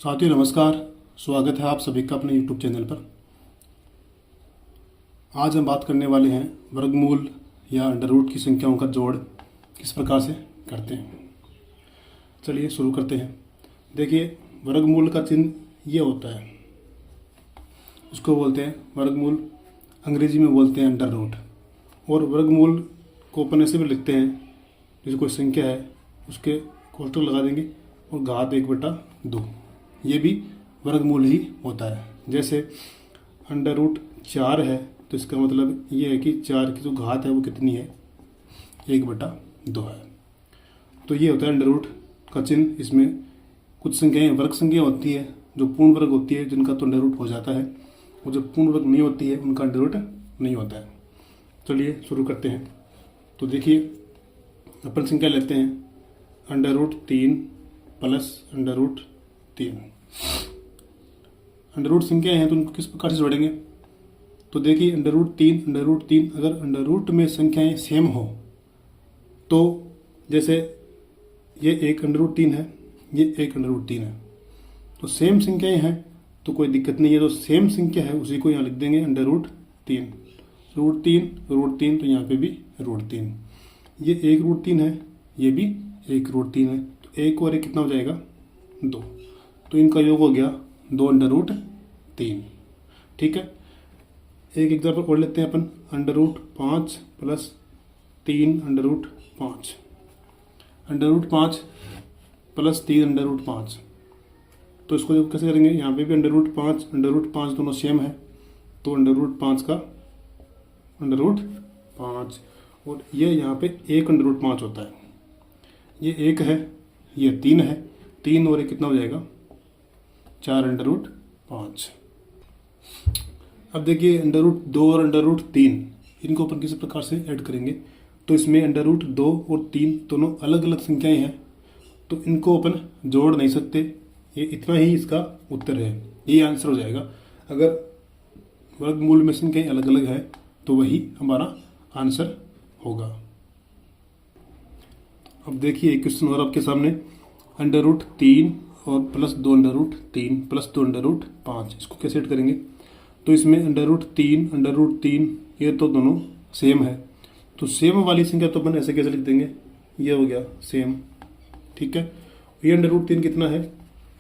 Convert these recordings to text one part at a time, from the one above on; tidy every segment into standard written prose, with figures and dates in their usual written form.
साथियों नमस्कार। स्वागत है आप सभी का अपने YouTube चैनल पर। आज हम बात करने वाले हैं वर्गमूल या अंडर रूट की संख्याओं का जोड़ किस प्रकार से करते हैं। चलिए शुरू करते हैं। देखिए, वर्गमूल का चिन्ह ये होता है, उसको बोलते हैं वर्गमूल, अंग्रेजी में बोलते हैं अंडर रूट। और वर्गमूल को अपन ऐसे भी लिखते हैं, जैसे कोई संख्या है उसके कोष्ठक लगा देंगे और घात 1/2, ये भी वर्गमूल ही होता है। जैसे अंडर रूट 4 है तो इसका मतलब ये है कि 4 की जो घात है वो कितनी है, 1/2 है। तो ये होता है अंडर रूट का चिन्ह। इसमें कुछ संख्याएं वर्ग संख्या होती है जो पूर्ण वर्ग होती है, जिनका तो अंडर रूट हो जाता है, और जो पूर्ण वर्ग नहीं होती है उनका अंडर रूट नहीं होता है। चलिए शुरू करते हैं। तो देखिए, अपन संख्या लेते हैं under root 3 plus under root 3। Under root संख्या है तो उनको किस प्रकार से जोड़ेंगे। तो देखिए, अंडर रूट 3 अगर अंडर रूट में संख्याएं सेम हो तो जैसे ये एक अंडर रूट 3 है, ये एक अंडर रूट 3 है, तो सेम संख्याएं हैं तो कोई दिक्कत नहीं है। तो सेम संख्या है उसी को यहाँ लिख देंगे अंडर रूट 3। रूट 3 तो यहाँ पे भी रूट 3। ये एक रूट 3 है, ये भी एक रूट 3 है, तो एक और एक कितना हो जाएगा, 2। तो इनका योग हो गया 2 अंडर रूट 3। ठीक है, एक एग्जाम्पल और लेते हैं अपन, under root 5 plus 3 under root 5। Under root 5 plus 3 under root 5, तो इसको कैसे करेंगे। यहाँ पे भी अंडर रूट 5 दोनों सेम है, तो अंडर रूट 5 का अंडर रूट 5, और ये यहाँ पे एक अंडर रूट 5 होता है। ये एक है, ये 3 है, 3 और एक कितना हो जाएगा, 4 अंडर रूट 5। अब देखिए, अंडर रूट 2 और अंडर रूट 3 इनको अपन किसी प्रकार से ऐड करेंगे। तो इसमें अंडर रूट 2 और 3 दोनों अलग अलग संख्याएं हैं, तो इनको अपन जोड़ नहीं सकते। ये इतना ही इसका उत्तर है, ये आंसर हो जाएगा। अगर वर्गमूल में संख्याएं अलग अलग है तो वही हमारा आंसर होगा। अब देखिए, एक क्वेश्चन और आपके सामने, अंडर रूट 3 और plus 2 under root 3 plus 2 under root 5, इसको कैसे ऐड करेंगे। तो इसमें अंडर रूट 3 ये तो दोनों सेम है, तो सेम वाली संख्या तो अपन ऐसे कैसे लिख देंगे, ये हो गया सेम। ठीक है, ये अंडर रूट 3 कितना है,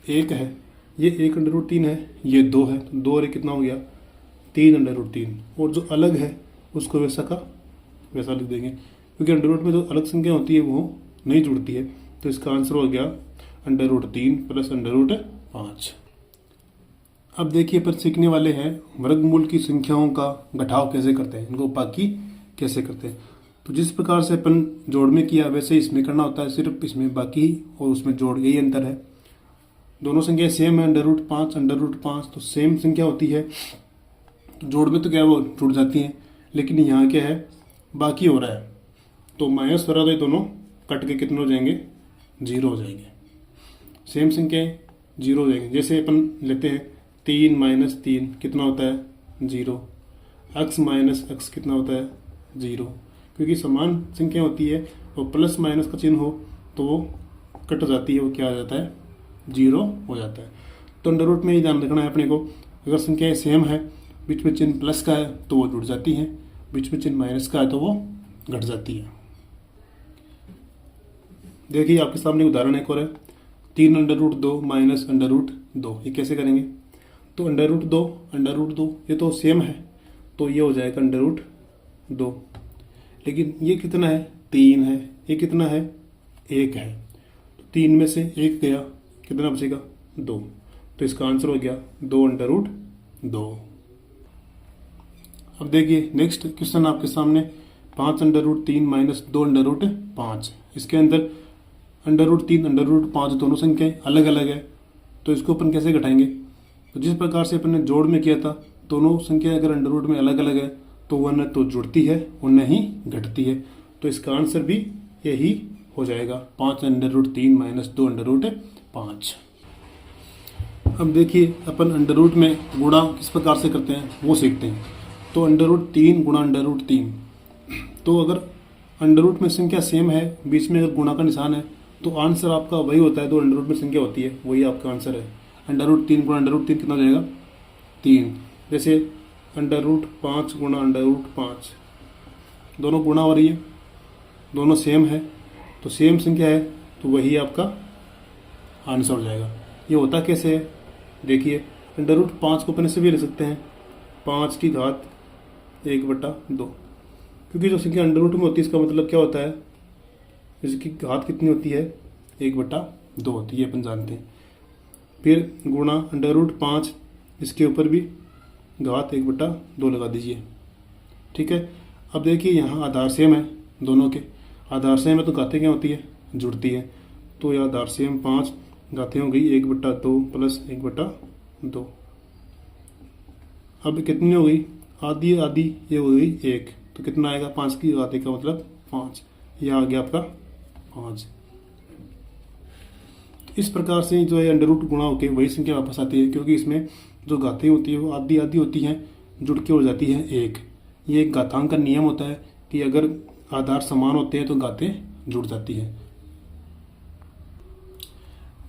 1 है, ये एक अंडर रूट 3 है, ये 2 है, तो 2 और 1 कितना हो गया, 3 अंडर रूट 3। और जो अलग है उसको वैसा का वैसा लिख देंगे, क्योंकि अंडर रूट में जो अलग संख्या होती है वो नहीं जुड़ती है। तो इसका आंसर हो गया under root 3 plus under root 5। अब देखिए, अपन सीखने वाले हैं वर्गमूल की संख्याओं का घटाव कैसे करते हैं, इनको बाकी कैसे करते हैं। तो जिस प्रकार से अपन जोड़ में किया वैसे इसमें करना होता है, सिर्फ इसमें बाकी और उसमें जोड़ यही अंतर है। दोनों संख्याएं सेम है, अंडर रूट 5 तो सेम संख्या होती है, तो जोड़ में तो क्या वो जुड़ जाती हैं, लेकिन यहाँ क्या है, बाकी हो रहा है, तो माइनस हो रहा है, तो ये दोनों कट के कितने हो जाएंगे, 0 हो जाएंगे। सेम संख्याएं 0 हो जाएंगे। जैसे अपन लेते हैं 3 माइनस 3 कितना होता है, 0। x माइनस x कितना होता है, 0। क्योंकि समान संख्या होती है और प्लस माइनस का चिन्ह हो तो वो कट जाती है, वो क्या आ जाता है, 0 हो जाता है। तो अंडर रूट में ये ध्यान रखना है अपने को, अगर संख्याएं सेम है, बीच में चिन्ह प्लस का है तो वो जुड़ जाती हैं, बीच में चिन्ह माइनस का है तो वो घट जाती है। देखिए, आपके सामने उदाहरण एक और है, 3 under root 2 minus under root 2, ये कैसे करेंगे। तो अंडर रूट 2 ये तो सेम है, तो ये हो जाएगा अंडर रूट 2, लेकिन ये कितना है, 3 है, ये कितना है, 1 है, तो 3 में से 1 गया, कितना बचेगा, 2। तो इसका आंसर हो गया 2 अंडर रूट 2। अब देखिए, नेक्स्ट क्वेश्चन आपके सामने, 5 under root 3 minus 2 under root 5। इसके अंदर अंडर रूट 3 अंडर रूट 5 दोनों संख्याएं अलग अलग है, तो इसको अपन कैसे घटाएंगे। तो जिस प्रकार से अपन ने जोड़ में किया था, दोनों संख्याएं अगर अंडर रूट में अलग अलग है तो वह न तो जुड़ती है और न ही घटती है, तो इसका आंसर भी यही हो जाएगा, 5 under root 3 minus 2 under root 5। अब देखिए, अपन अंडर रूट में गुणा किस प्रकार से करते हैं वो सीखते हैं। तो अंडर रूट 3 गुणा अंडर रूट 3, तो अगर अंडर रूट में संख्या सेम है, बीच में अगर गुणा का निशान है, तो आंसर आपका वही होता है, जो अंडर रूट में संख्या होती है वही आपका आंसर है। अंडर रूट 3 कितना हो जाएगा 3। जैसे अंडर रूट 5 गुणा अंडर रूट 5, दोनों गुणा हो रही है, दोनों सेम है, तो सेम संख्या है तो वही आपका आंसर हो जाएगा। ये होता कैसे है, देखिए अंडर रूट 5 को अपने से भी ले सकते हैं 5 की घात 1/2, क्योंकि जो संख्या अंडर रूट में होती है इसका मतलब क्या होता है, इसकी घात कितनी होती है 1/2 होती है, अपन जानते हैं। फिर गुणा अंडर रूट 5, इसके ऊपर भी घात 1/2 लगा दीजिए, ठीक है। अब देखिए यहाँ आधार सेम है, दोनों के आधार सेम है तो घातें क्या होती है, जुड़ती है। तो यह आधार सेम 5, घातें हो गई 1/2 प्लस 1/2। अब कितनी हो गई, आधी आधी, ये हो गई 1, तो कितना आएगा 5 की घात 1 का मतलब 5, यह आ गया आपका 5। इस प्रकार से जो है अंडर रूट गुणा होकर वही संख्या वापस आती है, क्योंकि इसमें जो घातें होती है वो आधी आधी होती हैं, जुड़ के हो जाती है 1। ये एक घातांक का नियम होता है कि अगर आधार समान होते हैं तो घातें जुड़ जाती है।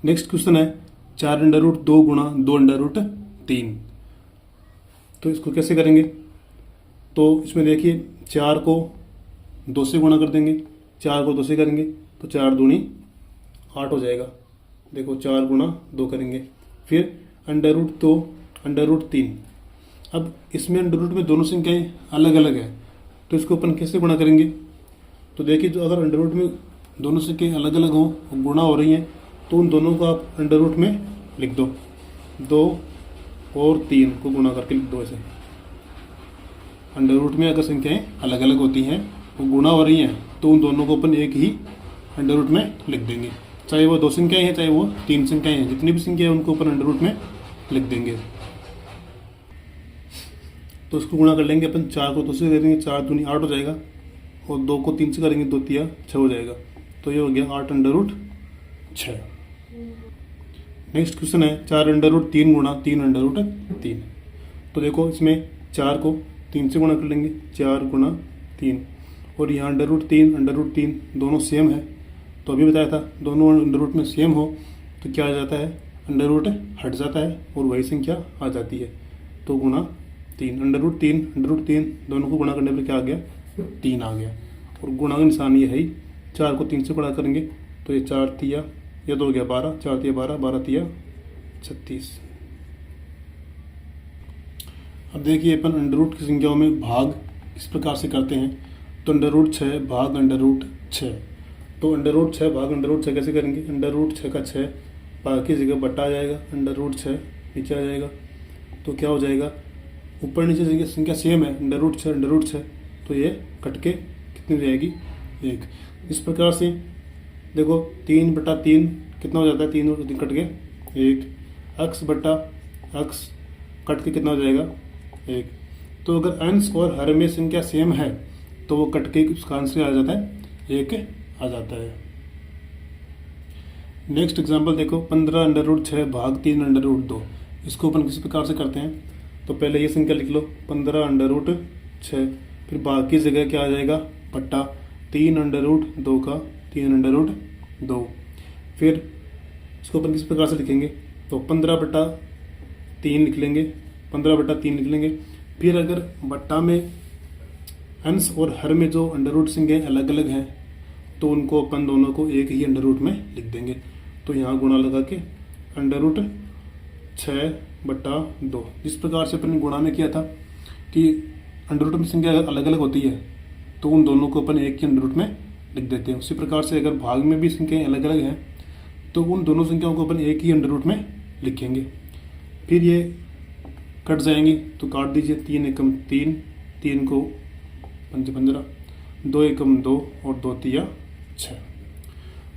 नेक्स्ट क्वेश्चन है 4 अंडर रूट 2 गुणा 2 अंडर रूट 3। तो इसको कैसे करेंगे, तो इसमें देखिए 4 को 2 से गुणा कर देंगे, 4 को 2 से करेंगे तो 4 दूनी 8 हो जाएगा। देखो 4 गुणा 2 करेंगे, फिर अंडर रूट 2 अंडर रूट 3। अब इसमें अंडर रूट में दोनों संख्याएं अलग अलग है, तो इसको अपन कैसे गुणा करेंगे, तो देखिए जो अगर अंडर रूट में दोनों संख्याएं अलग अलग हों, गुणा हो रही हैं, तो उन दोनों को आप अंडर रूट में लिख दो, 2 और 3 को गुणा करके लिख दो। ऐसे अंडर रूट में अगर संख्याएं अलग अलग होती हैं, वो गुणा हो रही हैं, तो उन दोनों को अपन एक ही अंडर रूट में लिख देंगे, चाहे वो 2 संख्याएं हैं चाहे वो 3 संख्याएं हैं, जितनी भी संख्या है उनको अपन अंडर रूट में लिख देंगे। तो इसको गुणा कर लेंगे अपन, 4 को 2 से करेंगे 4 दूनी 8 हो जाएगा, और 2 को 3 से करेंगे 2 तिया 6 हो जाएगा, तो ये हो गया 8 अंडर रूट 6। नेक्स्ट क्वेश्चन है 4 अंडर रूट 3 गुणा 3 अंडर रूट 3। तो देखो इसमें 4 को 3 से गुणा कर लेंगे, 4 गुणा 3, और यहाँ अंडर रूट 3 दोनों सेम है, तो अभी बताया था दोनों अंडर रूट में सेम हो तो क्या आ जाता है, अंडर रूट हट जाता है और वही संख्या आ जाती है। तो गुणा 3 अंडर रूट 3 दोनों को गुणा करने पर क्या आ गया 3 आ गया, और गुणा का निशान ये है, 4 को 3 से गुणा करेंगे तो ये 4 तिया, ये तो हो गया 12, 4 तिया 12, 12 तिया 36। अब देखिए अपन अंडर रूट की संख्याओं में भाग इस प्रकार से करते हैं, तो अंडर रूट 6 भाग अंडर रूट 6। तो अंडर रूट 6 भाग अंडर रूट 6 कैसे करेंगे, अंडर रूट 6 का 6 भाग की जगह बटा आ जाएगा, अंडर रूट 6 नीचे आ जाएगा, तो क्या हो जाएगा, ऊपर नीचे संख्या सेम है, अंडर रूट 6, तो ये कट के कितनी हो जाएगी 1। इस प्रकार से देखो 3/3 कितना हो जाता है, 3 और 3 कट के 1, अक्स बटा अक्स कट के कितना हो जाएगा 1। तो अगर अंश और हर में संख्या सेम है तो वो कट के उसका आंसर आ जाता है 1 आ जाता है। नेक्स्ट एग्जांपल देखो 15 अंडर रूट 6 भाग 3 अंडर रूट 2। इसको अपन किस प्रकार से करते हैं, तो पहले ये संख्या लिख लो 15 अंडर रूट 6, फिर भाग की जगह क्या आ जाएगा बट्टा 3 अंडर रूट 2 का 3 अंडर रूट 2। फिर इसको अपन किस प्रकार से लिखेंगे, तो 15/3 लिख लेंगे, 15/3 लिख लेंगे। फिर अगर बट्टा में अंश और हर में जो अंडर रूट संख्याएं अलग अलग हैं तो उनको अपन दोनों को एक ही अंडर रूट में लिख देंगे। तो यहाँ गुणा लगा के अंडर रूट 6/2, जिस प्रकार से अपन ने गुणा में किया था कि अंडर रूट में संख्या अगर अलग अलग होती है तो उन दोनों को अपन एक ही अंडर रूट में लिख देते हैं। उसी प्रकार से अगर भाग में भी संख्याएं अलग अलग हैं तो उन दोनों संख्याओं को अपन एक ही अंडर रूट में लिखेंगे। फिर ये कट जाएंगी तो काट दीजिए, 3 एकम 3, 3 को 15, 2 एकम 2 और 2 तिया 6।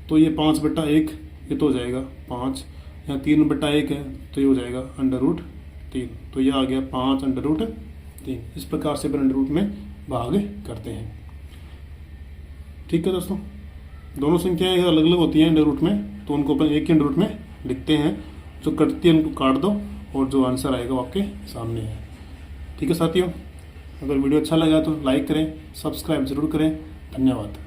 तो ये 5/1 ये तो हो जाएगा 5, यहाँ 3/1 है तो ये हो जाएगा अंडर रूट 3, तो ये आ गया 5 अंडर रूट 3। इस प्रकार से अपन अंडर रूट में भाग करते हैं। ठीक है दोस्तों, दोनों संख्याएं अलग अलग होती हैं अंडर रूट में तो उनको अपन एक ही अंडर रूट में लिखते हैं, जो कटती है उनको काट दो और जो आंसर आएगा वो आपके सामने है। ठीक है साथियों, अगर वीडियो अच्छा लगा तो लाइक करें, सब्सक्राइब जरूर करें। धन्यवाद।